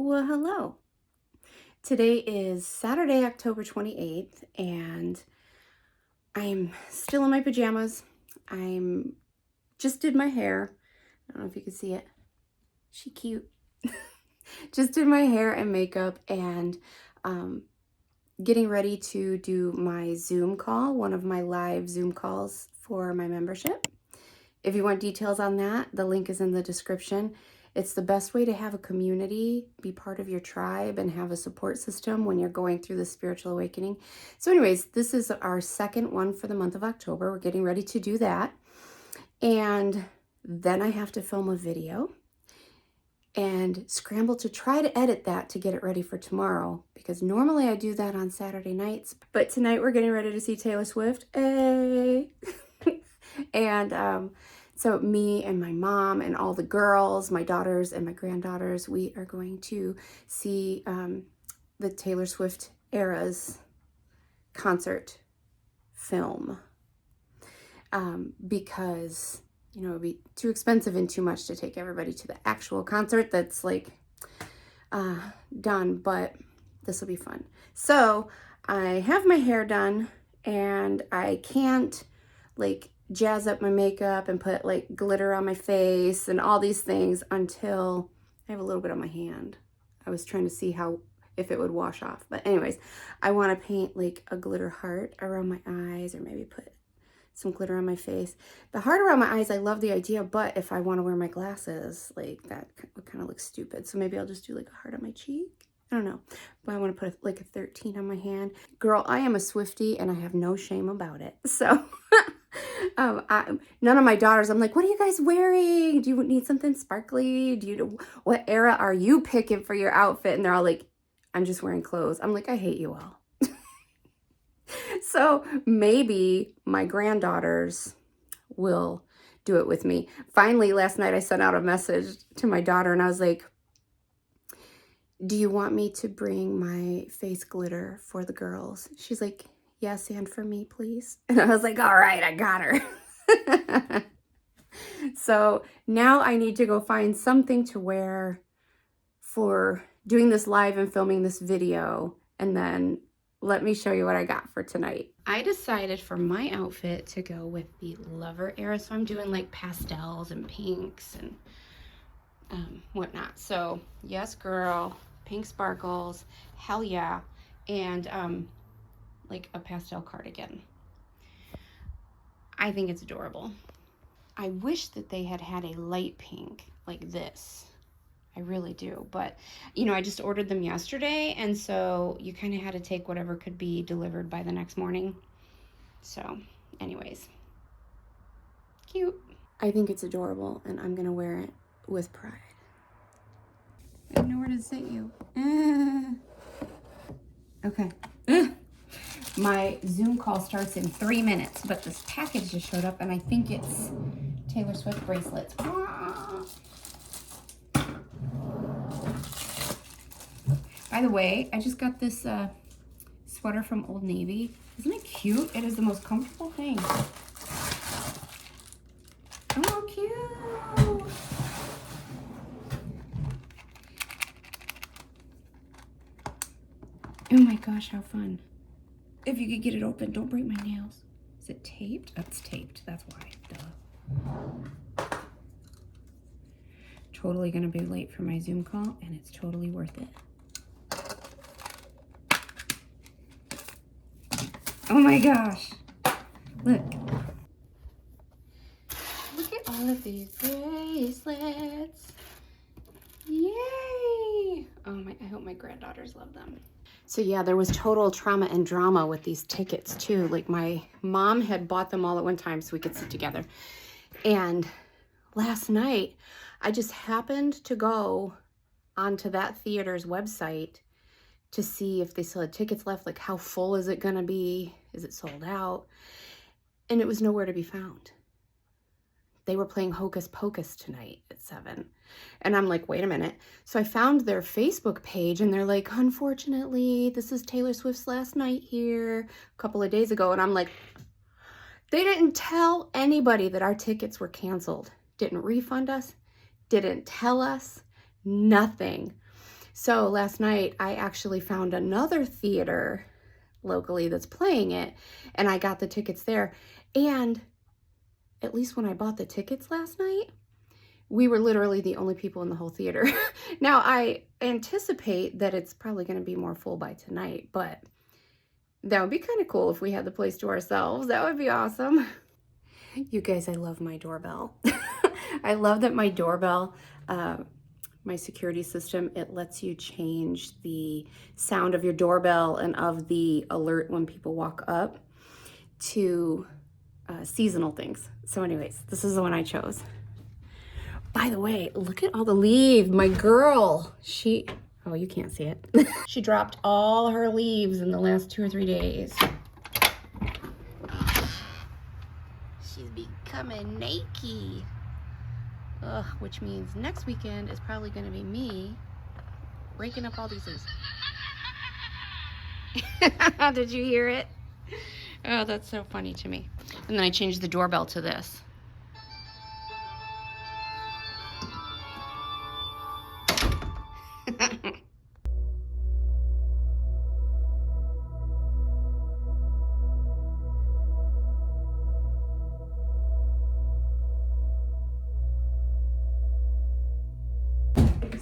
Well, hello. Today is Saturday, October 28th, and I'm still in my pajamas. I'm just did my hair. I don't know if you can see it. She cute. Just did my hair and makeup and getting ready to do my Zoom call, one of my live Zoom calls for my membership. If you want details on that, the link is in the description. It's the best way to have a community, be part of your tribe, and have a support system when you're going through the spiritual awakening. So anyways, this is our second one for the month of October. We're getting ready to do that. And then I have to film a video and scramble to try to edit that to get it ready for tomorrow, because normally I do that on Saturday nights. But tonight we're getting ready to see Taylor Swift. Hey! And so me and my mom and all the girls, my daughters and my granddaughters, we are going to see the Taylor Swift Eras concert film because, you know, it'd be too expensive and too much to take everybody to the actual concert that's like done, but this will be fun. So I have my hair done and I can't like jazz up my makeup and put like glitter on my face and all these things until I have a little bit on my hand. I was trying to see if it would wash off. But anyways, I want to paint like a glitter heart around my eyes, or maybe put some glitter on my face. The heart around my eyes, I love the idea, but if I want to wear my glasses, like that would kind of look stupid. So maybe I'll just do like a heart on my cheek. I don't know, but I want to put like a 13 on my hand. Girl, I am a Swiftie and I have no shame about it. So none of my daughters, I'm like, what are you guys wearing? Do you need something sparkly? What era are you picking for your outfit? And they're all like, I'm just wearing clothes. I'm like, I hate you all. So maybe my granddaughters will do it with me. Finally, last night I sent out a message to my daughter and I was like, do you want me to bring my face glitter for the girls? She's like, yes, and for me, please. And I was like, all right, I got her. So now I need to go find something to wear for doing this live and filming this video. And then let me show you what I got for tonight. I decided for my outfit to go with the Lover era. So I'm doing like pastels and pinks and whatnot. So yes, girl, pink sparkles, hell yeah. And like a pastel cardigan. I think it's adorable. I wish that they had a light pink like this. I really do. But, you know, I just ordered them yesterday, and so you kind of had to take whatever could be delivered by the next morning. So, anyways. Cute. I think it's adorable, and I'm going to wear it with pride. I know where to sit you. Okay. My Zoom call starts in 3 minutes, but this package just showed up, and I think it's Taylor Swift bracelets. By the way, I just got this sweater from Old Navy. Isn't it cute? It is the most comfortable thing. Oh, cute. Oh my gosh, how fun. If you could get it open, don't break my nails. Is it taped? Oh, it's taped. That's why. Duh. Totally gonna be late for my Zoom call, and it's totally worth it. Oh my gosh. Look. Look at all of these bracelets. Yay! Oh my, I hope my granddaughters love them. So yeah, there was total trauma and drama with these tickets too. Like my mom had bought them all at one time so we could sit together. And last night, I just happened to go onto that theater's website to see if they still had tickets left. Like, how full is it gonna be? Is it sold out? And it was nowhere to be found. They were playing Hocus Pocus tonight at 7. And I'm like, wait a minute. So I found their Facebook page and they're like, unfortunately, this is Taylor Swift's last night here a couple of days ago. And I'm like, they didn't tell anybody that our tickets were canceled. Didn't refund us, didn't tell us, nothing. So last night I actually found another theater locally that's playing it, and I got the tickets there. And at least when I bought the tickets last night, we were literally the only people in the whole theater. Now I anticipate that it's probably going to be more full by tonight, but that would be kind of cool if we had the place to ourselves. That would be awesome. You guys, I love my doorbell. I love that my doorbell, my security system, it lets you change the sound of your doorbell and of the alert when people walk up to seasonal things. So anyways, this is the one I chose. By the way, look at all the leaves. My girl, oh, you can't see it. She dropped all her leaves in the last 2 or 3 days. She's becoming naked. Ugh, which means next weekend is probably going to be me raking up all these leaves. Did you hear it? Oh, that's so funny to me. And then I changed the doorbell to this.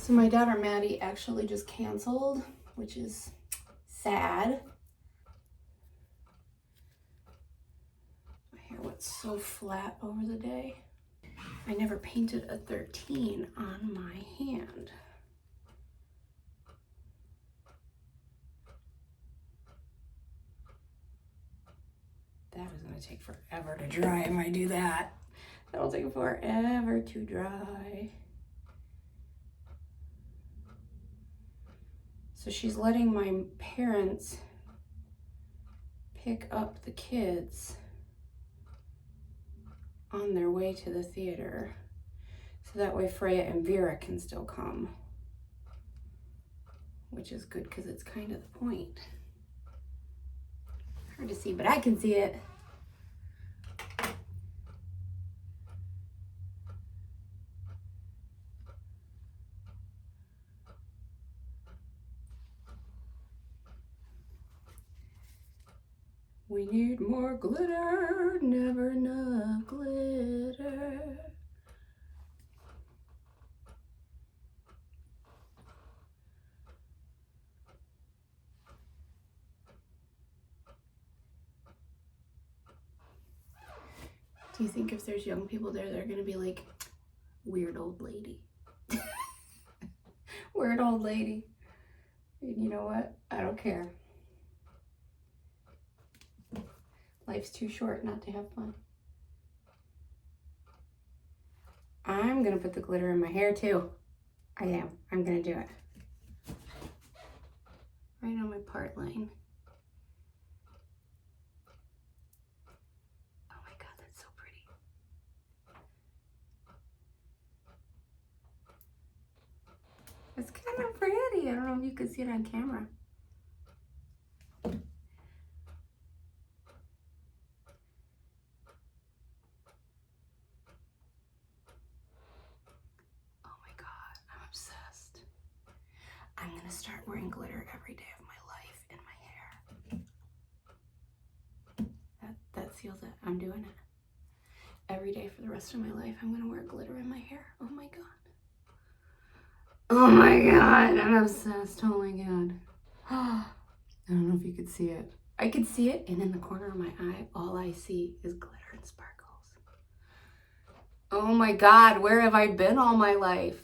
So my daughter Maddie actually just canceled, which is sad. My hair went so flat over the day. I never painted a 13 on my hand. That is going to take forever to dry if I do that. That'll take forever to dry. So she's letting my parents pick up the kids on their way to the theater. So that way Freya and Vera can still come. Which is good because it's kind of the point. Hard to see, but I can see it. We need more glitter, never enough glitter. Do you think if there's young people there, they're gonna be like, weird old lady? Weird old lady. And you know what? I don't care. Life's too short not to have fun. I'm gonna put the glitter in my hair too. I am. I'm gonna do it. Right on my part line. Oh my God, that's so pretty. It's kind of pretty. I don't know if you can see it on camera. Obsessed. I'm gonna start wearing glitter every day of my life in my hair. That seals it. I'm doing it. Every day for the rest of my life, I'm gonna wear glitter in my hair. Oh my God. Oh my God, I'm obsessed. Oh my God. I don't know if you could see it. I could see it, and in the corner of my eye, all I see is glitter and sparkles. Oh my God, where have I been all my life?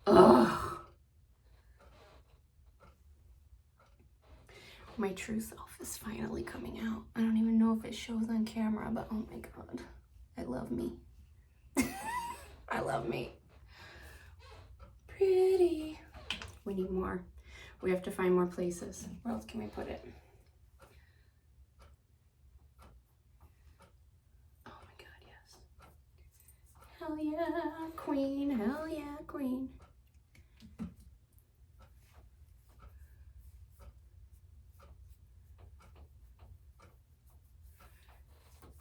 Ugh. My true self is finally coming out. I don't even know if it shows on camera, but oh my God, I love me. I love me. Pretty. We need more. We have to find more places. Where else can we put it? Oh my God, yes. Hell yeah, queen. Hell yeah, queen.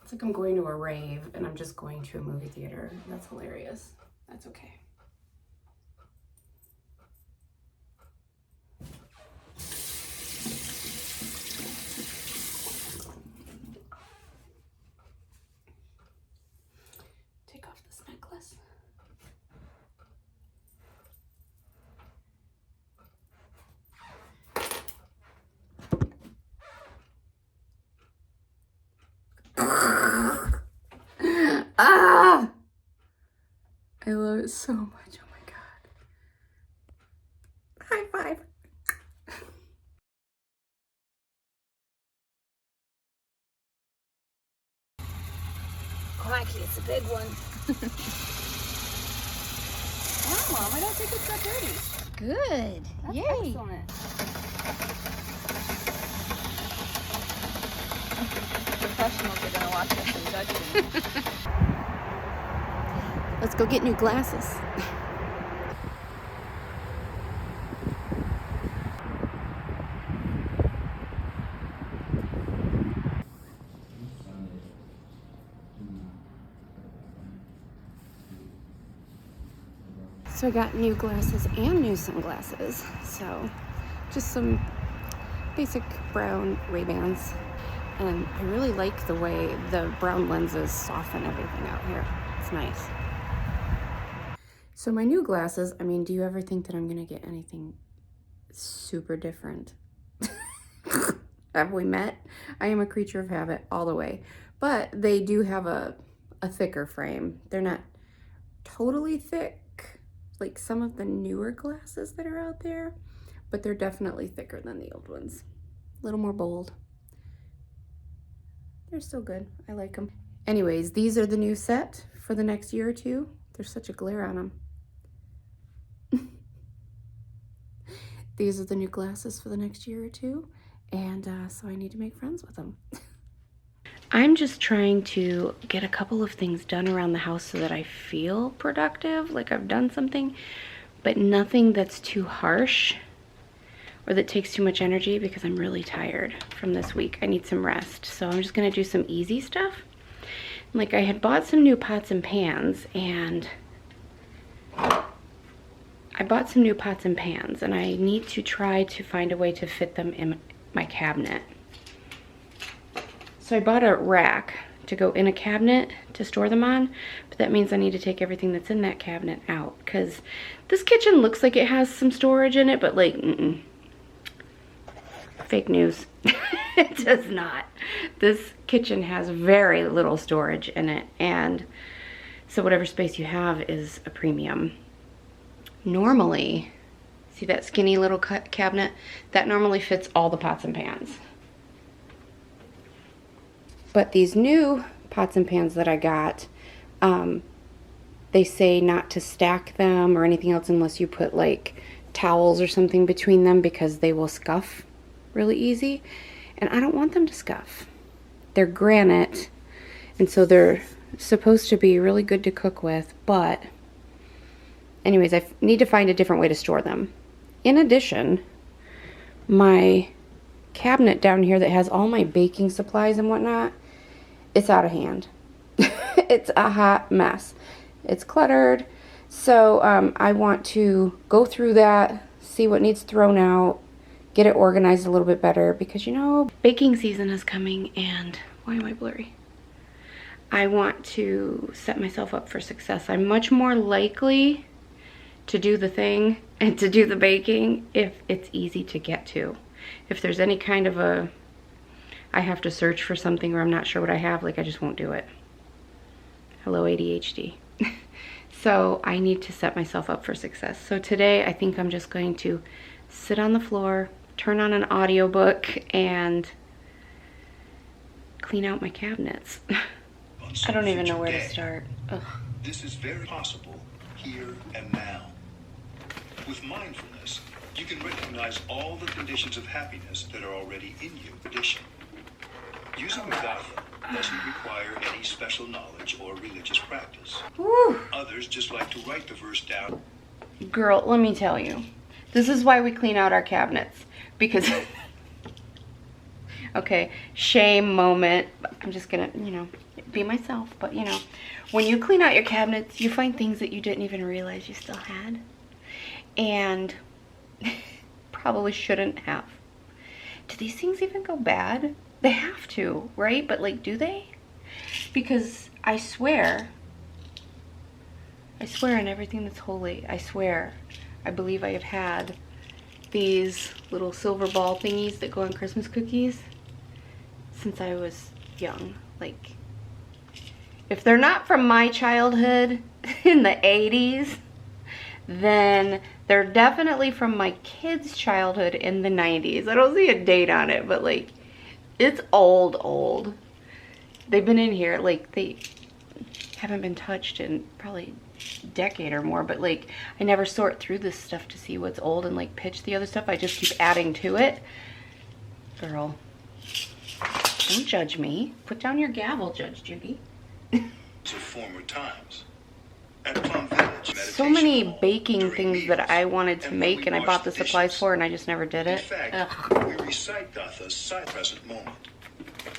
It's like I'm going to a rave and I'm just going to a movie theater. That's hilarious. That's okay. Ah! I love it so much. Oh my God. High five. Crikey, it's a big one. Wow, Mom, I don't think it's that dirty. Good. That's Yay. excellent. Professionals are going to watch us and judge me. Let's go get new glasses. So I got new glasses and new sunglasses. So just some basic brown Ray-Bans. And I really like the way the brown lenses soften everything out here. It's nice. So my new glasses, I mean, do you ever think that I'm gonna get anything super different? Have we met? I am a creature of habit all the way. But they do have a thicker frame. They're not totally thick, like some of the newer glasses that are out there, but they're definitely thicker than the old ones. A little more bold. They're still good. I like them. Anyways, these are the new set for the next year or two. There's such a glare on them. These are the new glasses for the next year or two, and so I need to make friends with them. I'm just trying to get a couple of things done around the house so that I feel productive, like I've done something, but nothing that's too harsh or that takes too much energy because I'm really tired from this week. I need some rest. So I'm just gonna do some easy stuff. Like I had bought some new pots and pans, and I need to try to find a way to fit them in my cabinet. So I bought a rack to go in a cabinet to store them on, but that means I need to take everything that's in that cabinet out, because this kitchen looks like it has some storage in it, but like, fake news. It does not. This kitchen has very little storage in it, and so whatever space you have is a premium. Normally, see that skinny little cabinet? That normally fits all the pots and pans. But these new pots and pans that I got, they say not to stack them or anything else unless you put like towels or something between them, because they will scuff really easy. And I don't want them to scuff. They're granite, and so they're supposed to be really good to cook with, but anyways, I need to find a different way to store them. In addition, my cabinet down here that has all my baking supplies and whatnot, it's out of hand. It's a hot mess. It's cluttered. So I want to go through that, see what needs thrown out, get it organized a little bit better, because you know, baking season is coming, and why am I blurry? I want to set myself up for success. I'm much more likely to do the thing and to do the baking if it's easy to get to. If there's any kind of a, I have to search for something or I'm not sure what I have, like I just won't do it. Hello, ADHD. So I need to set myself up for success. So today I think I'm just going to sit on the floor, turn on an audiobook, and clean out my cabinets. I don't even know where to start. Ugh. This is very possible here and now. With mindfulness, you can recognize all the conditions of happiness that are already in you. Addition. Using Gaia doesn't require any special knowledge or religious practice. Woo. Others just like to write the verse down. Girl, let me tell you. This is why we clean out our cabinets. Because, okay, shame moment. I'm just gonna, you know, be myself. But, you know, when you clean out your cabinets, you find things that you didn't even realize you still had. And probably shouldn't have. Do these things even go bad? They have to, right? But like, do they? Because I swear on everything that's holy, I swear, I believe I have had these little silver ball thingies that go on Christmas cookies since I was young. Like, If they're not from my childhood in the 80s, then they're definitely from my kids' childhood in the 90s. I don't see a date on it, but like, it's old. They've been in here, like, they haven't been touched in probably a decade or more, but like, I never sort through this stuff to see what's old and like pitch the other stuff. I just keep adding to it. Girl, don't judge me. Put down your gavel, Judge Judy. Of former times. At Plum Village, So many meditation hall, baking during things that meals, I wanted to and when make we and I wash bought the dishes. supplies for and I just never did In it. fact, Ugh. we recite Gatha's side present moment.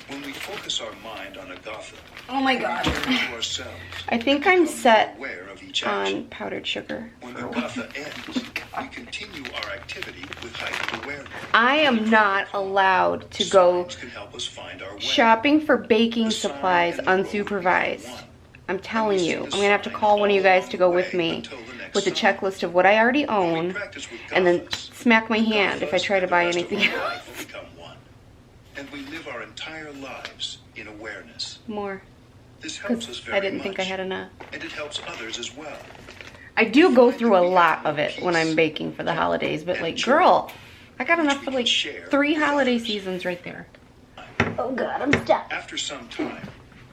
When we focus our mind on a Gatha, Oh my we God. return to ourselves I think and I'm become set aware of each action. on powdered sugar. When the Gatha ends, we continue our activity with heightened awareness. I am not allowed to go Signs can help us find our way. shopping for baking The sign supplies and the road become unsupervised. one. I'm telling And we you, see I'm the gonna have to sign call one of you all guys to go along the with way me until the next with a sign. checklist of what I already When we own practice with and then Gathas, smack my hand if I Gathas try to and the buy rest of anything our else. life will become one. And we live our entire lives in awareness. More, This helps us because very I didn't think I much, had enough. and it helps others as well. I do go through a lot of it when I'm baking for the holidays, but like, girl, I got enough for like 3 holiday seasons right there. Oh God, I'm stuck. After some time,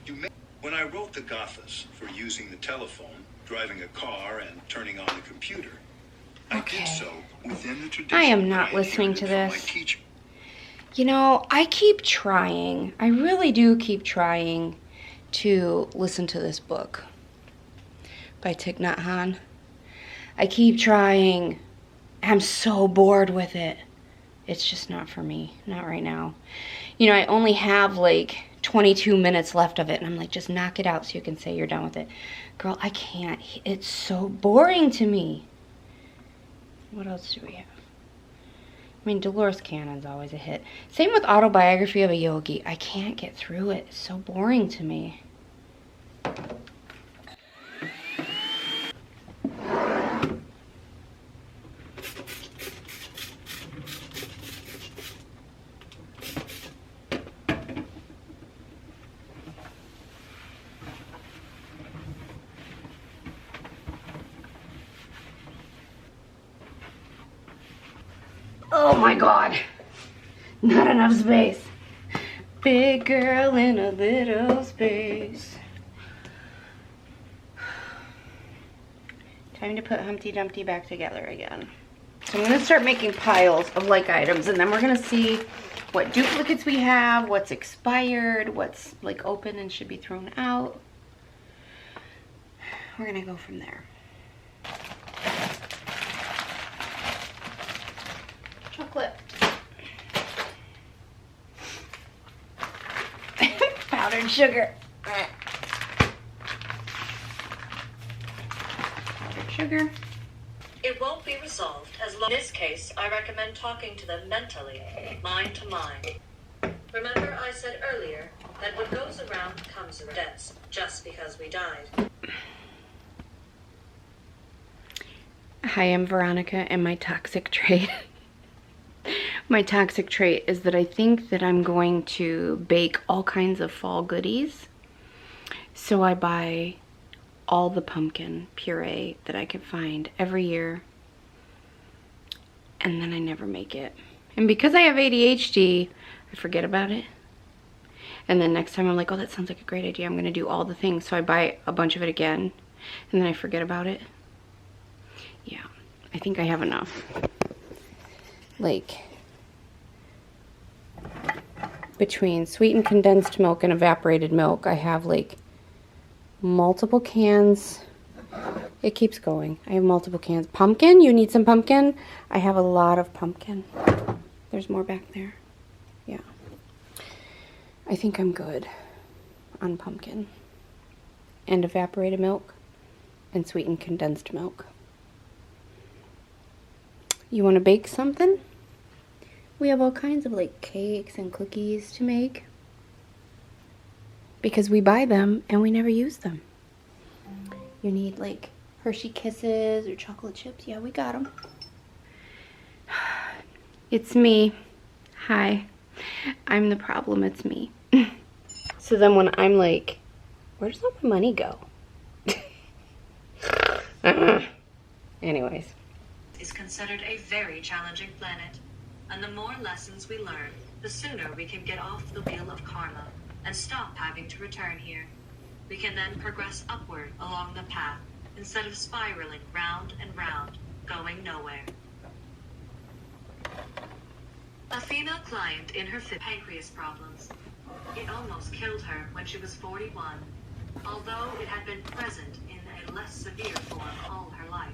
you may. When I wrote the Gathas for using the telephone, driving a car, and turning on the computer, I Okay. did so within the tradition. I am that not listening to inherited from this. my teacher. You know, I keep trying. I really do keep trying to listen to this book by Thich Nhat Hanh. I keep trying. I'm so bored with it. It's just not for me. Not right now. You know, I only have like 22 minutes left of it, and I'm like, just knock it out so you can say you're done with it. Girl, I can't. It's so boring to me. What else do we have? I mean, Dolores Cannon's always a hit. Same with Autobiography of a Yogi. I can't get through it. It's so boring to me. Oh my God. Not enough space. Big girl in a little space. Time to put Humpty Dumpty back together again. So I'm gonna start making piles of like items, and then we're gonna see what duplicates we have, what's expired, what's like open and should be thrown out. We're gonna go from there. Chocolate. Powdered sugar. Powdered sugar. It won't be resolved as long. In this case, I recommend talking to them mentally, mind to mind. Remember I said earlier that what goes around comes around. Deaths just because we died. Hi, I'm Veronica, and my toxic trait. My toxic trait is that I think that I'm going to bake all kinds of fall goodies. So I buy all the pumpkin puree that I can find every year, and then I never make it. And because I have ADHD, I forget about it. And then next time I'm like, oh, that sounds like a great idea. I'm gonna do all the things. So I buy a bunch of it again, and then I forget about it. Yeah, I think I have enough. Like, between sweetened condensed milk and evaporated milk, I have like multiple cans. It keeps going. I have multiple cans. Pumpkin? You need some pumpkin? I have a lot of pumpkin. There's more back there. Yeah. I think I'm good on pumpkin and evaporated milk and sweetened condensed milk. You want to bake something? We have all kinds of like cakes and cookies to make because we buy them and we never use them. You need like Hershey Kisses or chocolate chips. Yeah, we got them. It's me. Hi. I'm the problem. It's me. So then when I'm like Where does all my money go? Anyways. Is considered a very challenging planet, and the more lessons we learn, the sooner we can get off the wheel of karma and stop having to return here. We can then progress upward along the path instead of spiraling round and round, going nowhere. A female client in her pancreas problems. It almost killed her when she was 41, although it had been present in a less severe form all her life.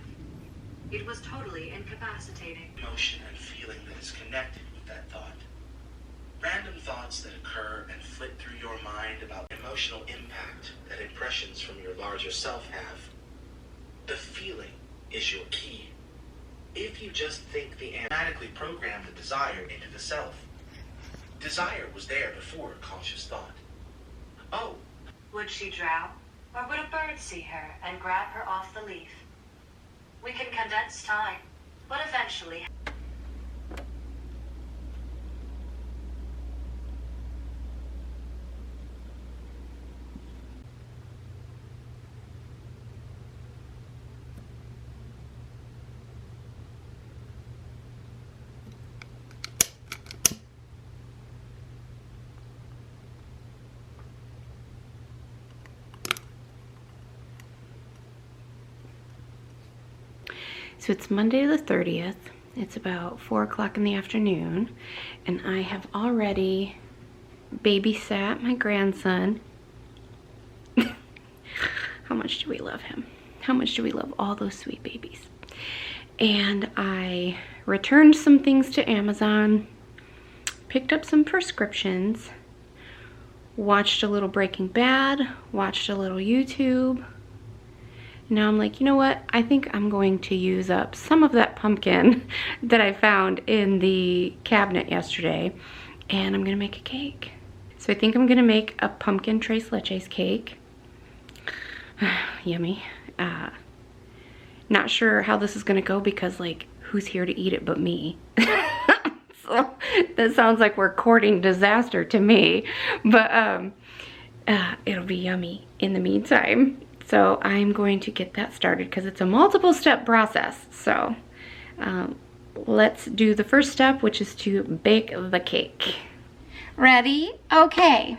It was totally incapacitating. Emotion and feeling that is connected with that thought. Random thoughts that occur and flit through your mind about emotional impact that impressions from your larger self have. The feeling is your key. If you just think the automatically program the desire into the self. Desire was there before conscious thought. Oh. Would she drown, or would a bird see her and grab her off the leaf? We can condense time, but eventually... So it's Monday the 30th. It's about 4 o'clock in the afternoon, and I have already babysat my grandson. How much do we love him? How much do we love all those sweet babies? And I returned some things to Amazon, picked up some prescriptions, watched a little Breaking Bad, watched a little YouTube. Now I'm like, you know what? I think I'm going to use up some of that pumpkin that I found in the cabinet yesterday, and I'm gonna make a cake. So I think I'm gonna make a pumpkin tres leches cake. Yummy. Not sure how this is gonna go because, like, who's here to eat it but me? So that sounds like we're courting disaster to me, but it'll be yummy in the meantime. So I'm going to get that started because it's a multiple step process. So let's do the first step, which is to bake the cake. Ready? Okay.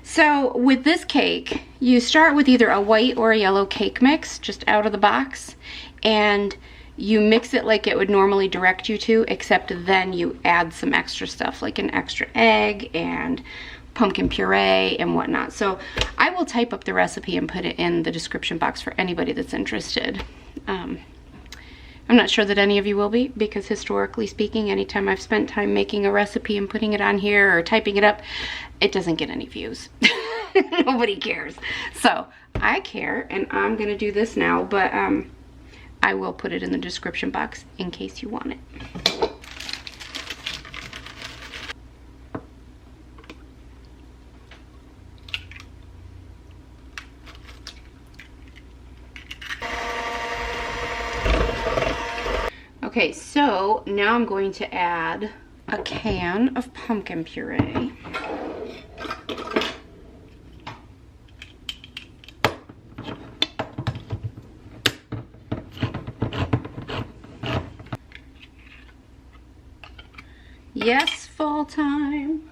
So with this cake, you start with either a white or a yellow cake mix just out of the box, and you mix it like it would normally direct you to, except then you add some extra stuff like an extra egg and pumpkin puree and whatnot. So I will type up the recipe and put it in the description box for anybody that's interested. I'm not sure that any of you will be, because historically speaking, anytime I've spent time making a recipe and putting it on here or typing it up, it doesn't get any views. Nobody cares. So I care, and I'm gonna do this now, but I will put it in the description box in case you want it. Okay, so now I'm going to add a can of pumpkin puree. Yes, fall time.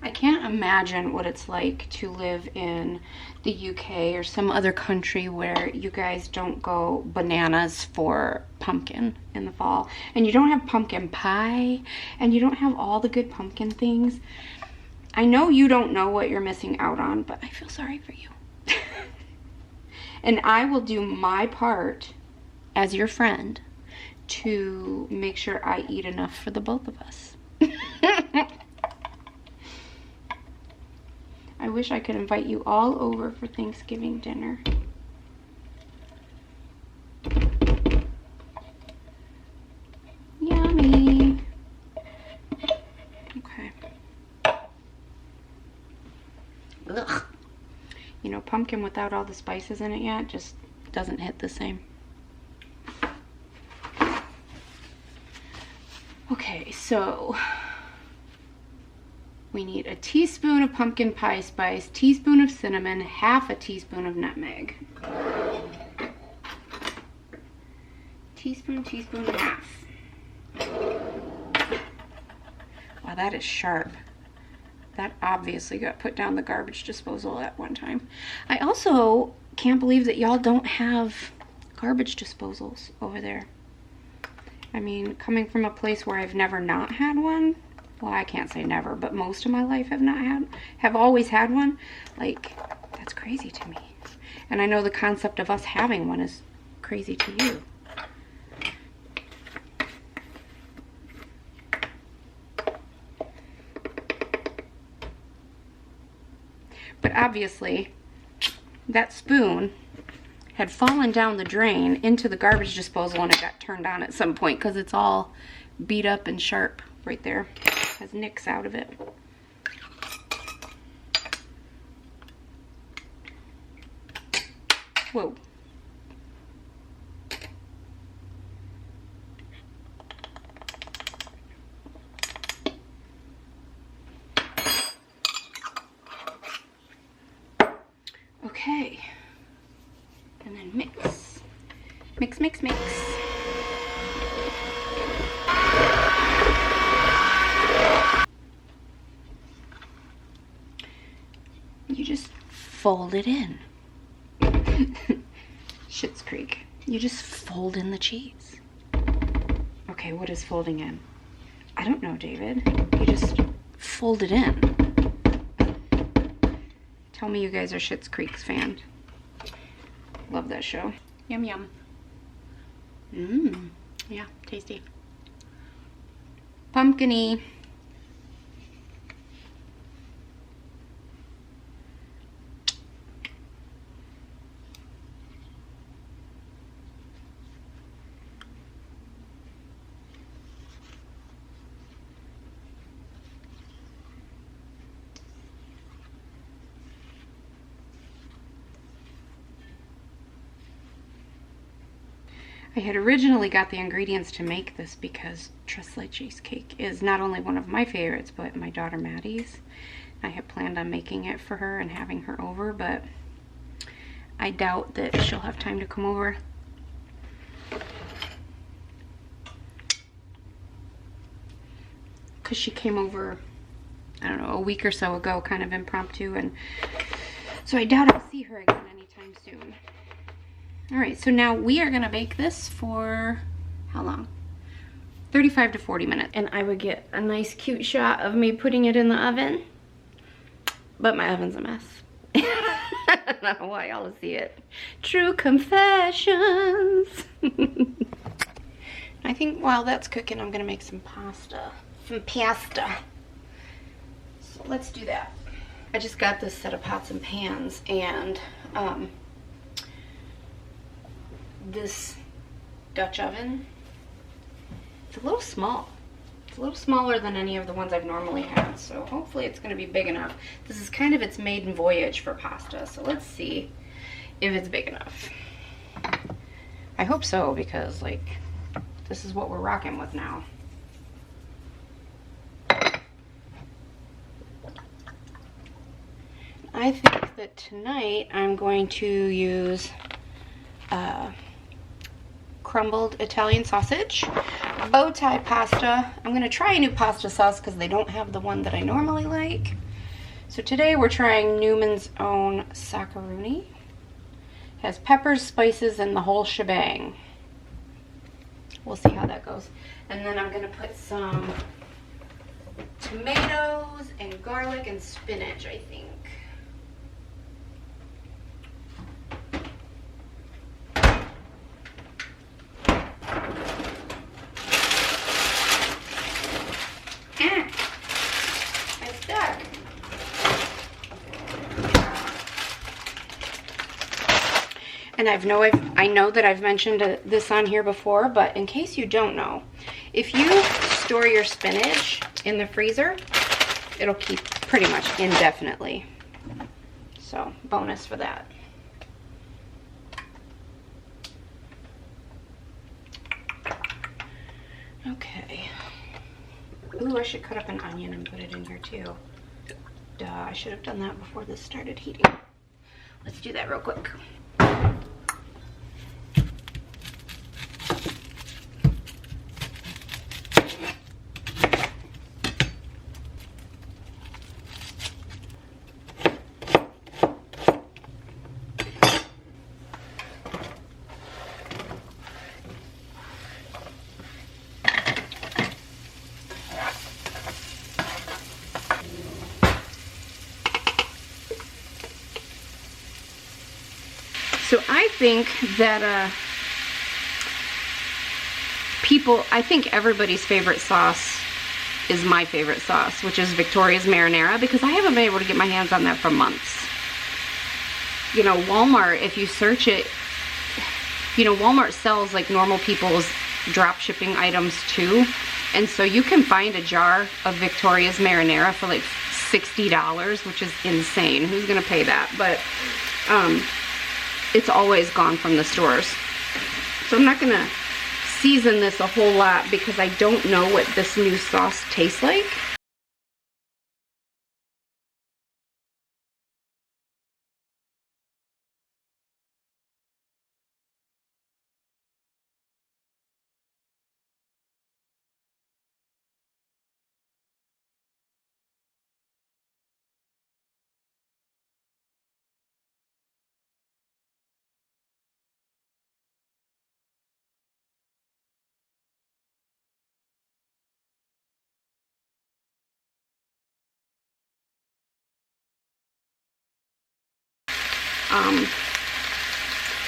I can't imagine what it's like to live in the UK or some other country where you guys don't go bananas for pumpkin in the fall, and you don't have pumpkin pie, and you don't have all the good pumpkin things. I know you don't know what you're missing out on, but I feel sorry for you. And I will do my part as your friend to make sure I eat enough for the both of us. I wish I could invite you all over for Thanksgiving dinner. Yummy. Okay. Ugh. You know, pumpkin without all the spices in it yet just doesn't hit the same. Okay, so We need a teaspoon of pumpkin pie spice, teaspoon of cinnamon, half a teaspoon of nutmeg. Teaspoon, teaspoon and a half. Wow, that is sharp. That obviously got put down the garbage disposal at one time. I also can't believe that y'all don't have garbage disposals over there. I mean, coming from a place where I've never not had one, well, I can't say never, but most of my life have always had one. Like, that's crazy to me. And I know the concept of us having one is crazy to you. But obviously, that spoon had fallen down the drain into the garbage disposal and it got turned on at some point because it's all beat up and sharp right there. It has nicks out of it. Whoa. Okay, and then mix. Mix, mix, mix. You just fold it in. Schitt's Creek. You just fold in the cheese. Okay, what is folding in? I don't know, David. You just fold it in. Tell me you guys are Schitt's Creek's fan. Love that show. Yum, yum. Mmm. Yeah, tasty. Pumpkin-y. I had originally got the ingredients to make this because tres leches cake is not only one of my favorites, but my daughter Maddie's. I had planned on making it for her and having her over, but I doubt that she'll have time to come over. Because she came over, I don't know, a week or so ago, kind of impromptu, and so I doubt I'll see her again anytime soon. All right, so now we are gonna bake this for how long? 35 to 40 minutes. And I would get a nice cute shot of me putting it in the oven, but my oven's a mess. I don't know why y'all see it. True confessions. I think while that's cooking, I'm gonna make some pasta. Some pasta. So let's do that. I just got this set of pots and pans, and this Dutch oven, it's a little small. It's a little smaller than any of the ones I've normally had, so hopefully it's going to be big enough. This is kind of its maiden voyage for pasta, so let's see if it's big enough. I hope so, because like this is what we're rocking with now. I think that tonight I'm going to use crumbled Italian sausage, bow tie pasta. I'm going to try a new pasta sauce because they don't have the one that I normally like. So today we're trying Newman's Own Saccaroni. It has peppers, spices, and the whole shebang. We'll see how that goes. And then I'm going to put some tomatoes and garlic and spinach, I think. It's stuck. And I know that I've mentioned this on here before, but in case you don't know, if you store your spinach in the freezer, it'll keep pretty much indefinitely. So, bonus for that. Okay. Ooh, I should cut up an onion and put it in here too. Duh, I should have done that before this started heating. Let's do that real quick. So I think that I think everybody's favorite sauce is my favorite sauce, which is Victoria's marinara, because I haven't been able to get my hands on that for months. You know, Walmart, if you search it, you know, Walmart sells like normal people's drop shipping items too. And so you can find a jar of Victoria's marinara for like $60, which is insane. Who's gonna pay that? But it's always gone from the stores. So I'm not gonna season this a whole lot because I don't know what this new sauce tastes like.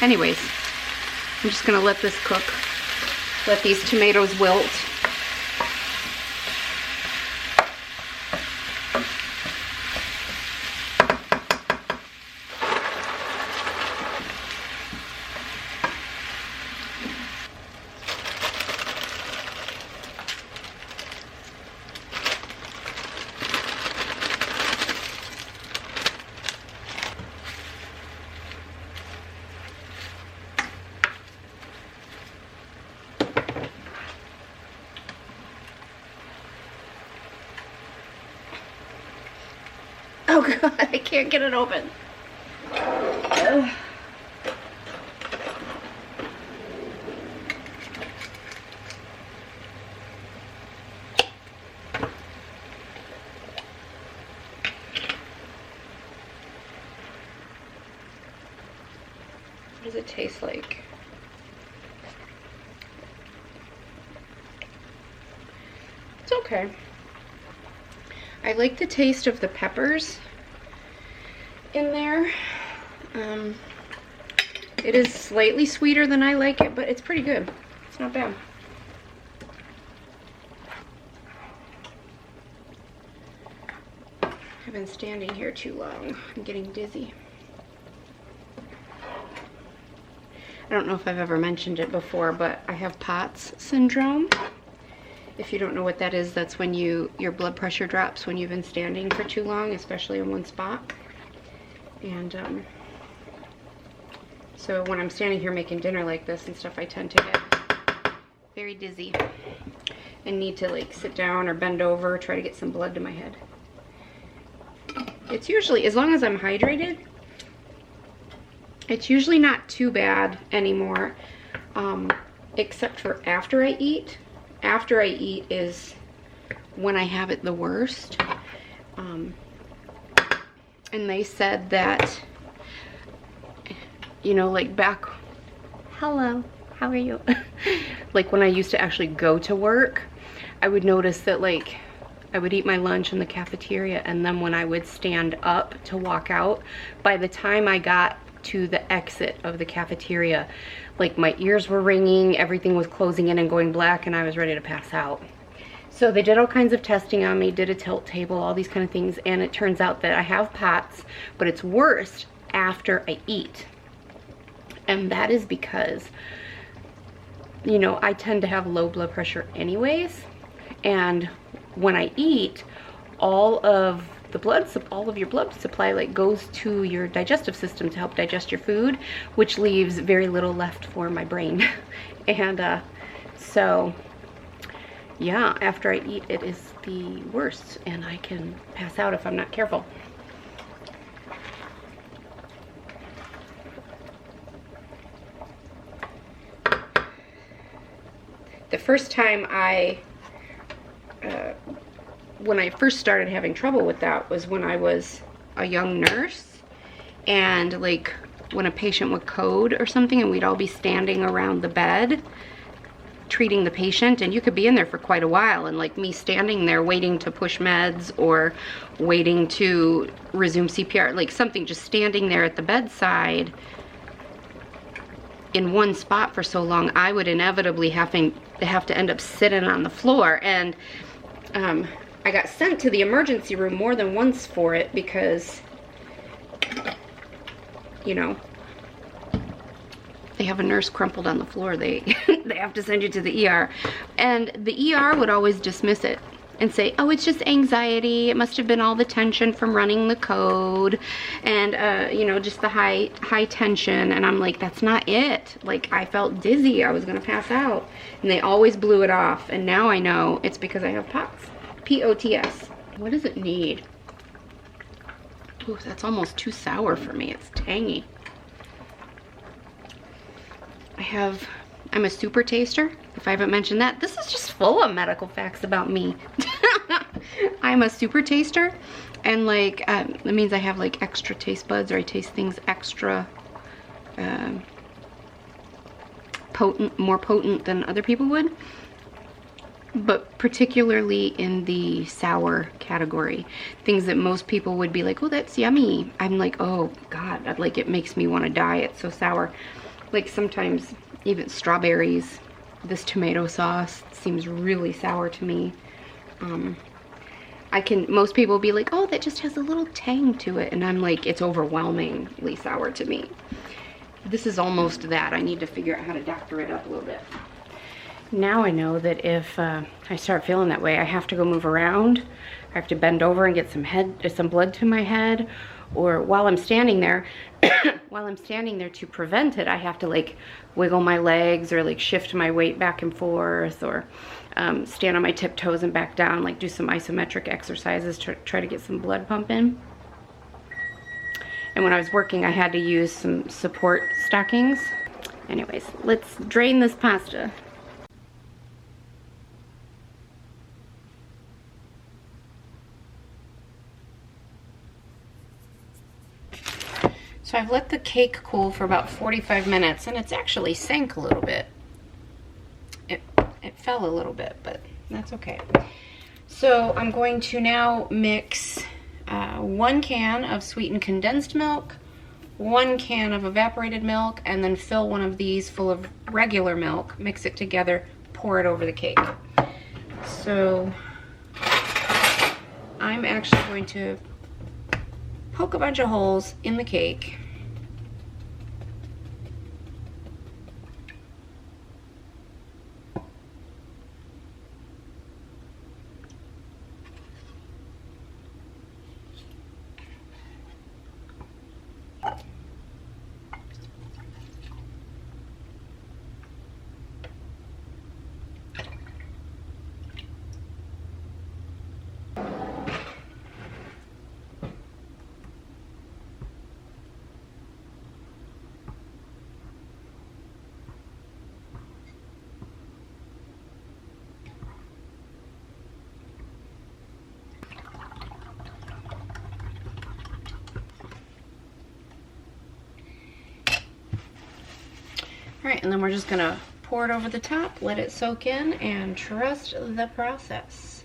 Anyways, I'm just gonna let this cook. Let these tomatoes wilt. Oh God, I can't get it open. Ugh. What does it taste like? It's okay. I like the taste of the peppers in there. It is slightly sweeter than I like it, but it's pretty good. It's not bad. I've been standing here too long. I'm getting dizzy. I don't know if I've ever mentioned it before, but I have POTS syndrome. If you don't know what that is, that's when your blood pressure drops when you've been standing for too long, especially in one spot. And so when I'm standing here making dinner like this and stuff, I tend to get very dizzy and need to like sit down or bend over, try to get some blood to my head. It's usually, as long as I'm hydrated, it's usually not too bad anymore, except for after I eat. After I eat is when I have it the worst. And they said that, you know, like back, hello, how are you? Like when I used to actually go to work, I would notice that like I would eat my lunch in the cafeteria, and then when I would stand up to walk out, by the time I got to the exit of the cafeteria, like my ears were ringing, everything was closing in and going black, and I was ready to pass out. So they did all kinds of testing on me, did a tilt table, all these kind of things, and it turns out that I have POTS, but it's worse after I eat. And that is because, you know, I tend to have low blood pressure anyways, and when I eat, all of your blood supply like goes to your digestive system to help digest your food, which leaves very little left for my brain. And so yeah, after I eat, it is the worst, and I can pass out if I'm not careful. first time when I first started having trouble with that was when I was a young nurse, and like when a patient would code or something and we'd all be standing around the bed treating the patient, and you could be in there for quite a while, and like me standing there waiting to push meds or waiting to resume CPR, like something, just standing there at the bedside in one spot for so long, I would inevitably have to end up sitting on the floor. And I got sent to the emergency room more than once for it because, you know, they have a nurse crumpled on the floor. They they have to send you to the ER. And the ER would always dismiss it and say, oh, it's just anxiety. It must have been all the tension from running the code and, you know, just the high tension. And I'm like, that's not it. Like, I felt dizzy. I was going to pass out. And they always blew it off. And now I know it's because I have POTS. P-O-T-S. What does it need? Ooh, that's almost too sour for me. It's tangy. I'm a super taster, if I haven't mentioned that. This is just full of medical facts about me. I'm a super taster, and like, that means I have like extra taste buds, or I taste things extra potent, more potent than other people would. But particularly in the sour category, things that most people would be like, oh, that's yummy. I'm like, oh God, like it makes me want to die. It's so sour. Like sometimes even strawberries, this tomato sauce seems really sour to me. Most people will be like, oh, that just has a little tang to it. And I'm like, it's overwhelmingly sour to me. This is almost that. I need to figure out how to doctor it up a little bit. Now I know that if I start feeling that way, I have to go move around. I have to bend over and get some blood to my head, or while I'm standing there, to prevent it, I have to like wiggle my legs or like shift my weight back and forth, or stand on my tiptoes and back down, like do some isometric exercises to try to get some blood pumping. And when I was working, I had to use some support stockings. Anyways, let's drain this pasta. So I've let the cake cool for about 45 minutes, and it's actually sank a little bit. It fell a little bit, but that's okay. So I'm going to now mix 1 can of sweetened condensed milk, 1 can of evaporated milk, and then fill one of these full of regular milk, mix it together, pour it over the cake. So I'm actually going to poke a bunch of holes in the cake. All right, and then we're just gonna pour it over the top, let it soak in, and trust the process.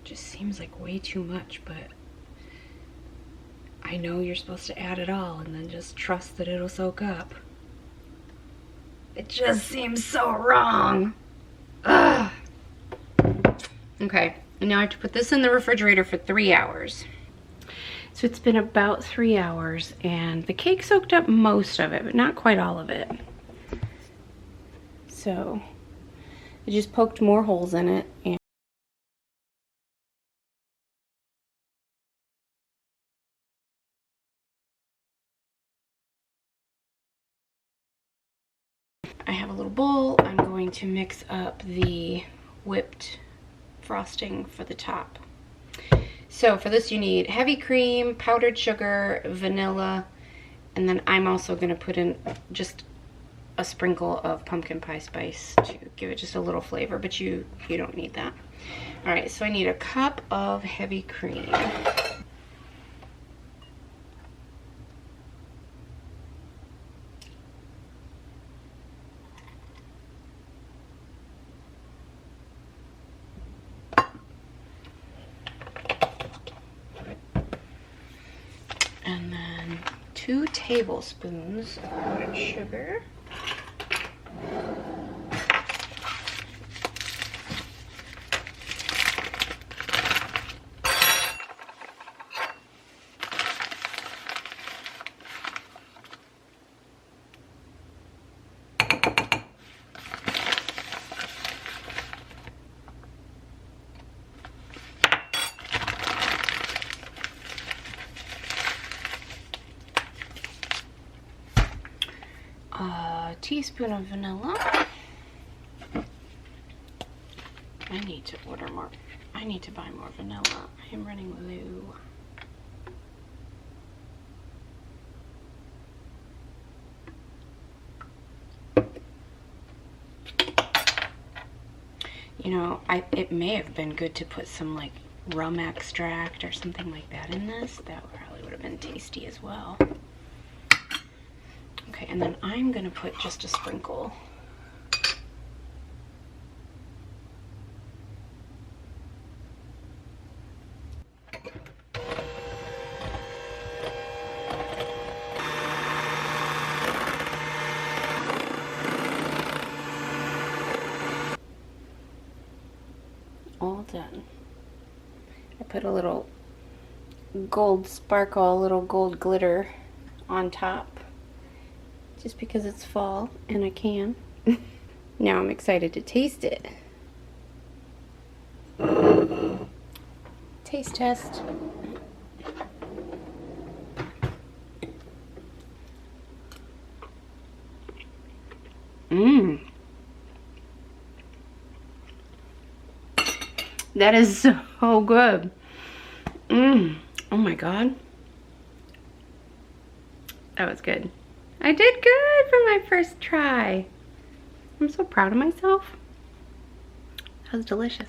Just seems like way too much, but I know you're supposed to add it all and then just trust that it'll soak up. It just seems so wrong. Ugh. Okay, and now I have to put this in the refrigerator for 3 hours. So it's been about 3 hours, and the cake soaked up most of it, but not quite all of it. So I just poked more holes in it, and a little bowl. I'm going to mix up the whipped frosting for the top. So for this you need heavy cream, powdered sugar, vanilla, and then I'm also going to put in just a sprinkle of pumpkin pie spice to give it just a little flavor, but you don't need that. All right, so I need a cup of heavy cream. And then 2 tablespoons of powdered sugar. A teaspoon of vanilla. I need to order more. I need to buy more vanilla. I am running low. You know, it may have been good to put some like rum extract or something like that in this. That probably would have been tasty as well. Okay, and then I'm gonna put just a sprinkle. All done. I put a little gold sparkle, a little gold glitter on top, just because it's fall and I can. Now I'm excited to taste it. Taste test. Mmm. That is so good. Mmm. Oh my god. That was good. I did good for my first try. I'm so proud of myself. That was delicious.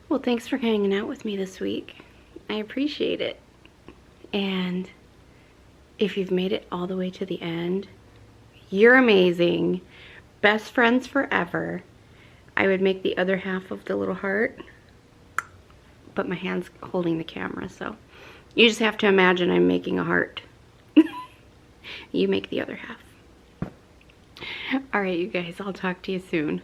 Well, thanks for hanging out with me this week. I appreciate it. And if you've made it all the way to the end, you're amazing. Best friends forever. I would make the other half of the little heart, but my hand's holding the camera, so you just have to imagine I'm making a heart. You make the other half. All right, you guys, I'll talk to you soon.